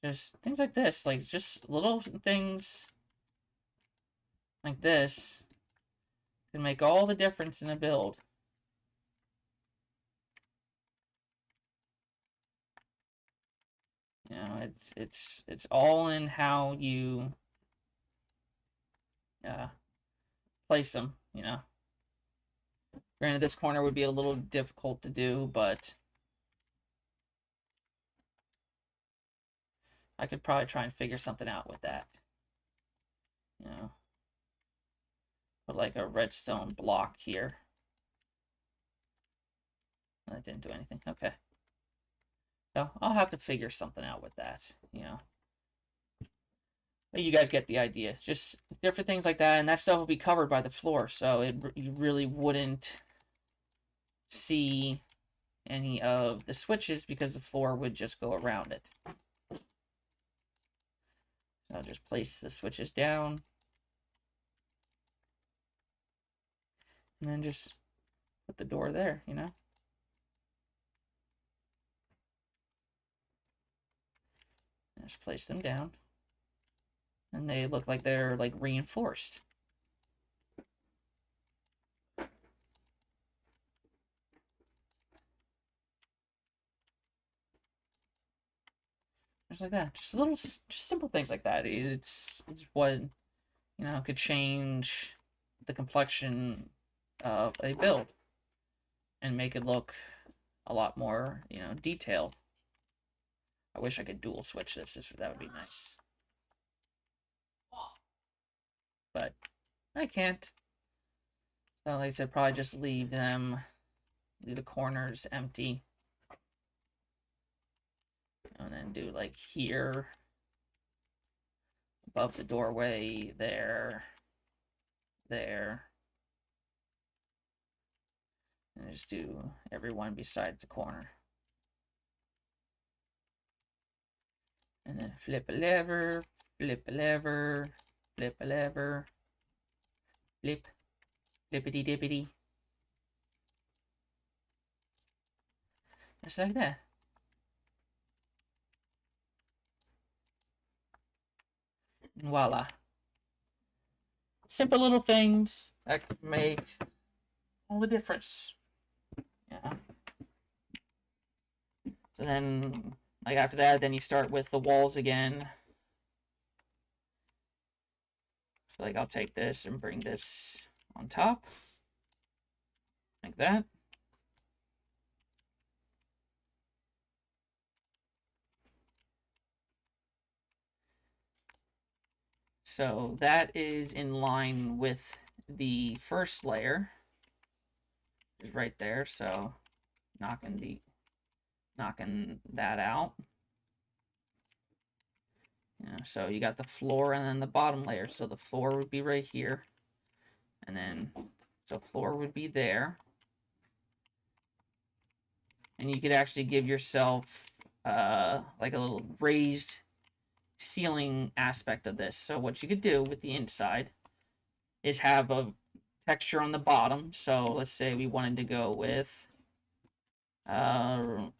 Just things like this, like just little things like this can make all the difference in a build. You know, it's all in how you place them, you know. Granted, this corner would be a little difficult to do, but I could probably try and figure something out with that. You know, put like a redstone block here. That didn't do anything. Okay. So I'll have to figure something out with that, you know. But you guys get the idea. Just different things like that, and that stuff will be covered by the floor, so you really wouldn't see any of the switches because the floor would just go around it. So I'll just place the switches down. And then just put the door there, you know? Just place them down. And they look like they're like reinforced. Just like that. Just simple things like that. It's what, you know, could change the complexion of a build and make it look a lot more, you know, detailed. I wish I could dual switch this. That would be nice. But I can't. So like I said, probably just leave the corners empty. And then do like here, above the doorway, there. And just do everyone besides the corner. And then flip a lever, flip a lever, flip a lever, flip, flippity dippity. Just like that. And voila. Simple little things that could make all the difference. Yeah. So then, like after that, then you start with the walls again. So like I'll take this and bring this on top. Like that. So that is in line with the first layer. Is right there, so knocking that out. Yeah, so you got the floor and then the bottom layer. So the floor would be right here. And then, so floor would be there. And you could actually give yourself like a little raised ceiling aspect of this. So what you could do with the inside is have a texture on the bottom. So let's say we wanted to go with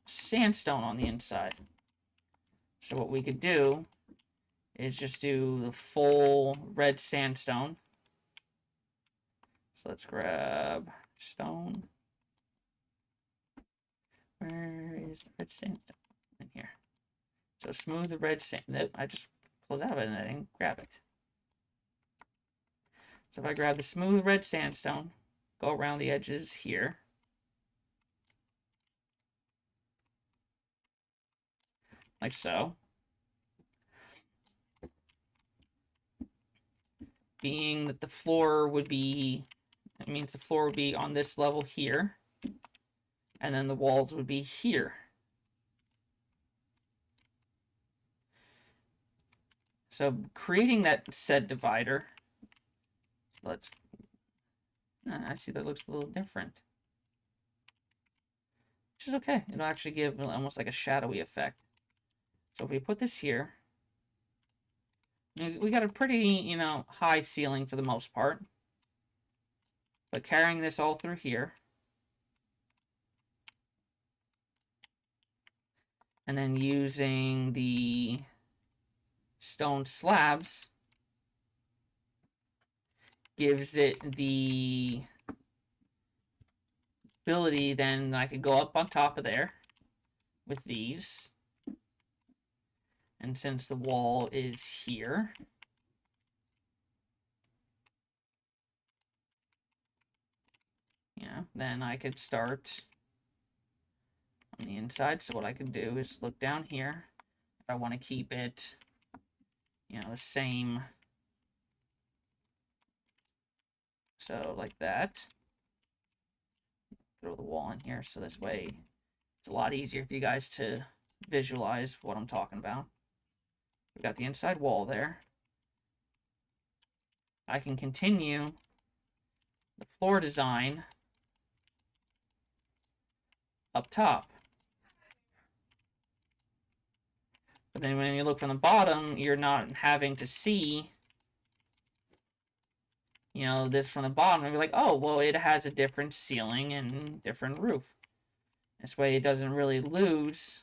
sandstone on the inside. So what we could do is just do the full red sandstone. So let's grab stone. Where is the red sandstone? In here. So smooth the red sand. Nope, I just closed out of it and I didn't grab it. So if I grab the smooth red sandstone, go around the edges here. Like so. Being that the floor would be, that means the floor would be on this level here. And then the walls would be here. So creating that said divider, let's, I see that looks a little different. Which is okay. It'll actually give almost like a shadowy effect. So if we put this here, we got a pretty, high ceiling for the most part. But carrying this all through here. And then using the stone slabs gives it the ability, then I could go up on top of there with these. And since the wall is here, then I could start on the inside. So what I could do is look down here. If I want to keep it, the same. So like that. Throw the wall in here so this way it's a lot easier for you guys to visualize what I'm talking about. We've got the inside wall there. I can continue the floor design up top. But then when you look from the bottom, you're not having to see, this from the bottom. And you're like, oh, well, it has a different ceiling and different roof. This way it doesn't really lose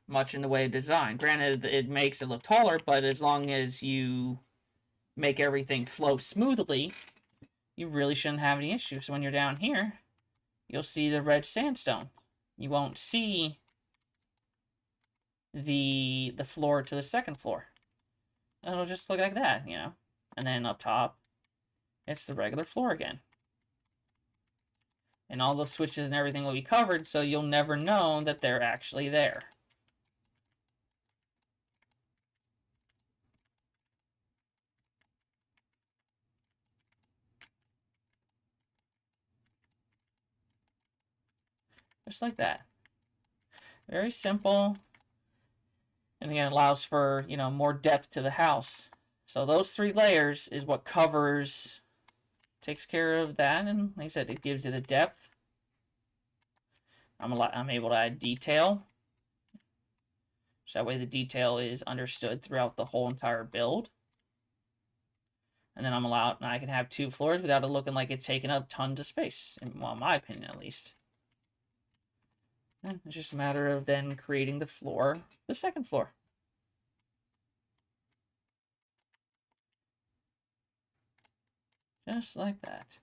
much in the way of design. Granted, it makes it look taller, but as long as you make everything flow smoothly, you really shouldn't have any issues. So when you're down here, you'll see the red sandstone. You won't see the floor to the second floor. It'll just look like that, And then up top, it's the regular floor again. And all those switches and everything will be covered, so you'll never know that they're actually there. Just like that. Very simple. And again, it allows for, more depth to the house. So those 3 layers is what takes care of that. And like I said, it gives it a depth. I'm able to add detail. So that way the detail is understood throughout the whole entire build. And then I can have 2 floors without it looking like it's taking up tons of space. In my opinion, at least. And it's just a matter of then creating the second floor. Just like that.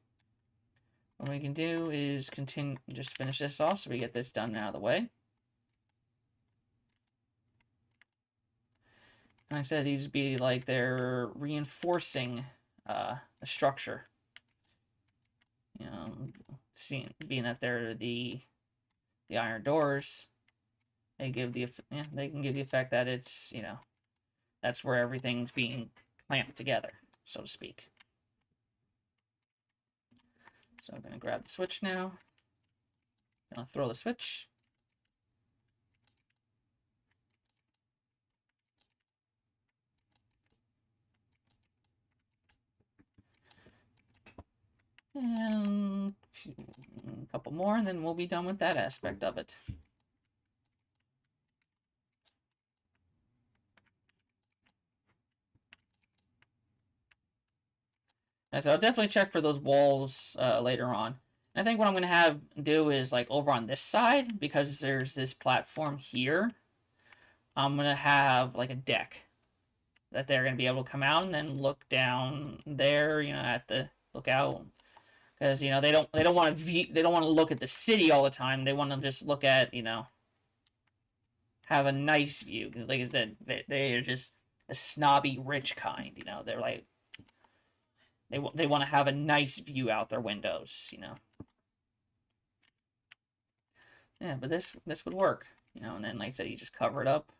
what we can do is continue, just finish this off so we get this done out of the way. And I said these be like they're reinforcing the structure. You know, being that they're the iron doors, they give the they can give the effect that it's, you know, that's where everything's being clamped together, so to speak. So I'm going to grab the switch now. I'm going to throw the switch. And a couple more, and then we'll be done with that aspect of it. And so I'll definitely check for those walls later on. And I think what I'm going to do is, like, over on this side, because there's this platform here, I'm going to have, like, a deck that they're going to be able to come out and then look down there, you know, at the lookout. Because, you know, they don't want to view, they don't want to look at the city all the time. They want to just look at, you know, have a nice view. Like I said, they're just the snobby rich kind, you know. They're like, they want to have a nice view out their windows, you know. Yeah, but this would work, you know. And then, like I said, you just cover it up.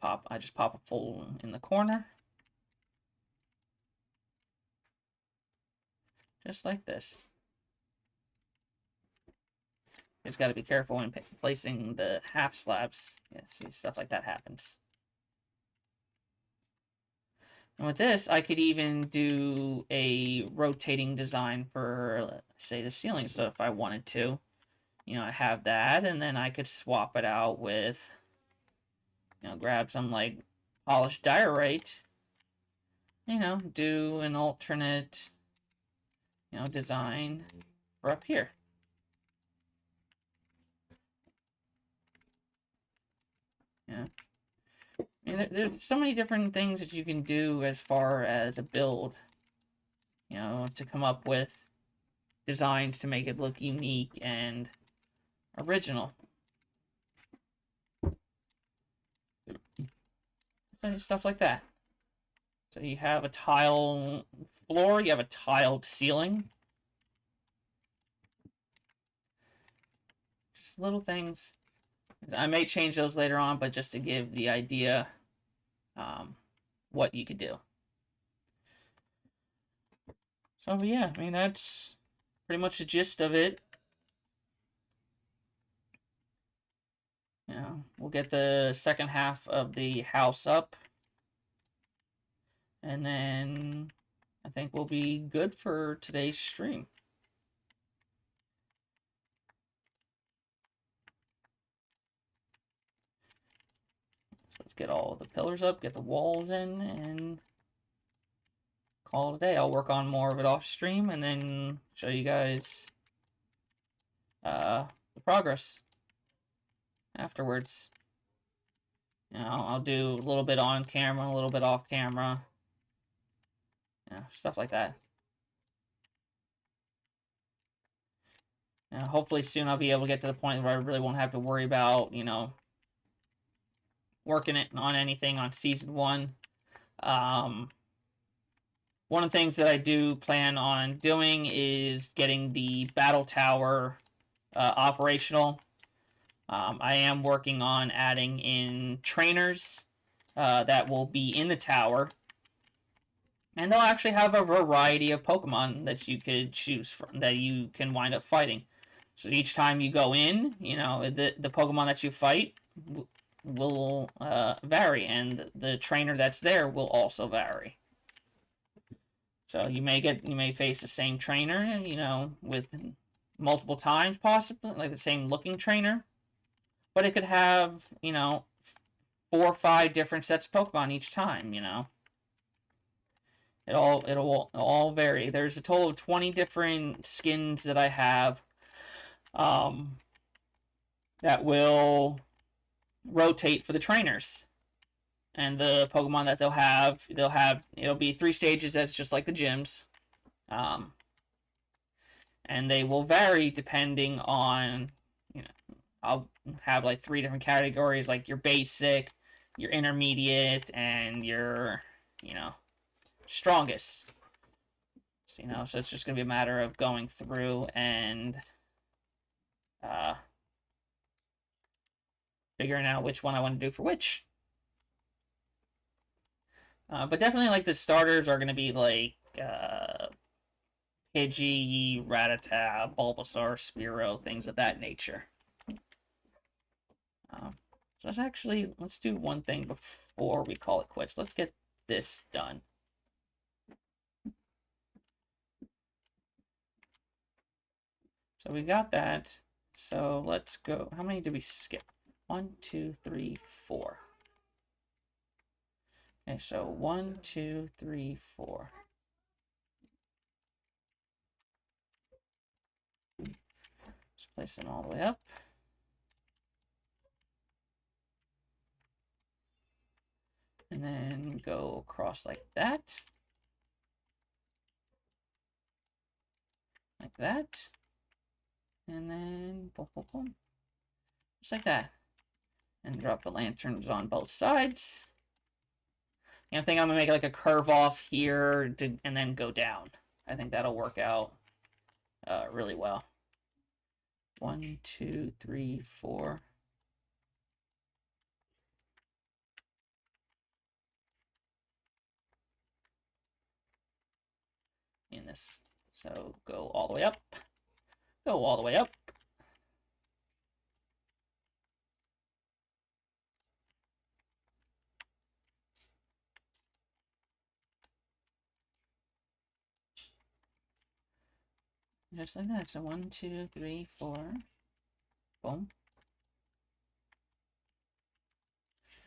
I just pop a full in the corner. Just like this. You just got to be careful when placing the half slabs. Yeah, see, stuff like that happens. And with this, I could even do a rotating design for, say, the ceiling. So if I wanted to, you know, I have that, and then I could swap it out with, you know, grab some, like, polished diorite, you know, do an alternate, you know, design for up here. Yeah. I mean, there's so many different things that you can do as far as a build, you know, to come up with designs to make it look unique and original. So stuff like that. So you have a tile floor, you have a tiled ceiling. Just little things. I may change those later on, but just to give the idea what you could do. So yeah, I mean, that's pretty much the gist of it. You know, we'll get the second half of the house up, and then I think we'll be good for today's stream. So let's get all the pillars up, get the walls in, and call it a day. I'll work on more of it off stream and then show you guys the progress afterwards. You know, I'll do a little bit on camera, a little bit off camera. Yeah, stuff like that. Hopefully soon I'll be able to get to the point where I really won't have to worry about, you know, working it on anything on season 1. One of the things that I do plan on doing is getting the battle tower operational. I am working on adding in trainers that will be in the tower. And they'll actually have a variety of Pokemon that you could choose from, that you can wind up fighting. So each time you go in, you know, the Pokemon that you fight will vary, and the trainer that's there will also vary. So you may face the same trainer, you know, with multiple times possibly, like the same looking trainer, but it could have, you know, 4 or 5 different sets of Pokemon each time, you know. It'll all vary. There's a total of 20 different skins that I have that will rotate for the trainers. And the Pokemon that it'll be 3 stages. That's just like the gyms. and they will vary depending on, you know, I'll have like 3 different categories, like your basic, your intermediate, and your, you know, strongest. So, you know, so it's just going to be a matter of going through and figuring out which one I want to do for which. But definitely, like, the starters are going to be like Pidgey, Rattata, Bulbasaur, Spearow, things of that nature. So let's do one thing before we call it quits. Let's get this done. So we got that. So let's go. How many did we skip? 1, 2, 3, 4. Okay, so 1, 2, 3, 4. Just place them all the way up. And then go across like that. Like that. And then boom, boom, boom. Just like that. And drop the lanterns on both sides. And I think I'm going to make like a curve off here and then go down. I think that'll work out really well. 1, 2, 3, 4. In this. So go all the way up. Go all the way up. Just like that. So 1, 2, 3, 4. Boom.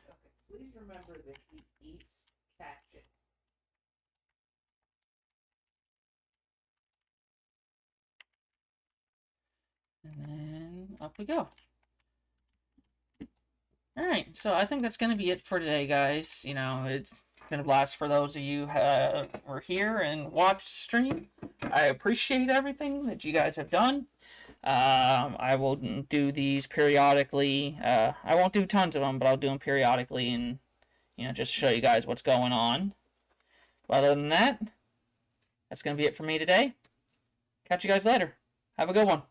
Okay, please remember that he eats cat shit. And then up we go. Alright, so I think that's going to be it for today, guys. You know, it's been a blast for those of you who were here and watched the stream. I appreciate everything that you guys have done. I will do these periodically. I won't do tons of them, but I'll do them periodically and, you know, just show you guys what's going on. But other than that, that's going to be it for me today. Catch you guys later. Have a good one.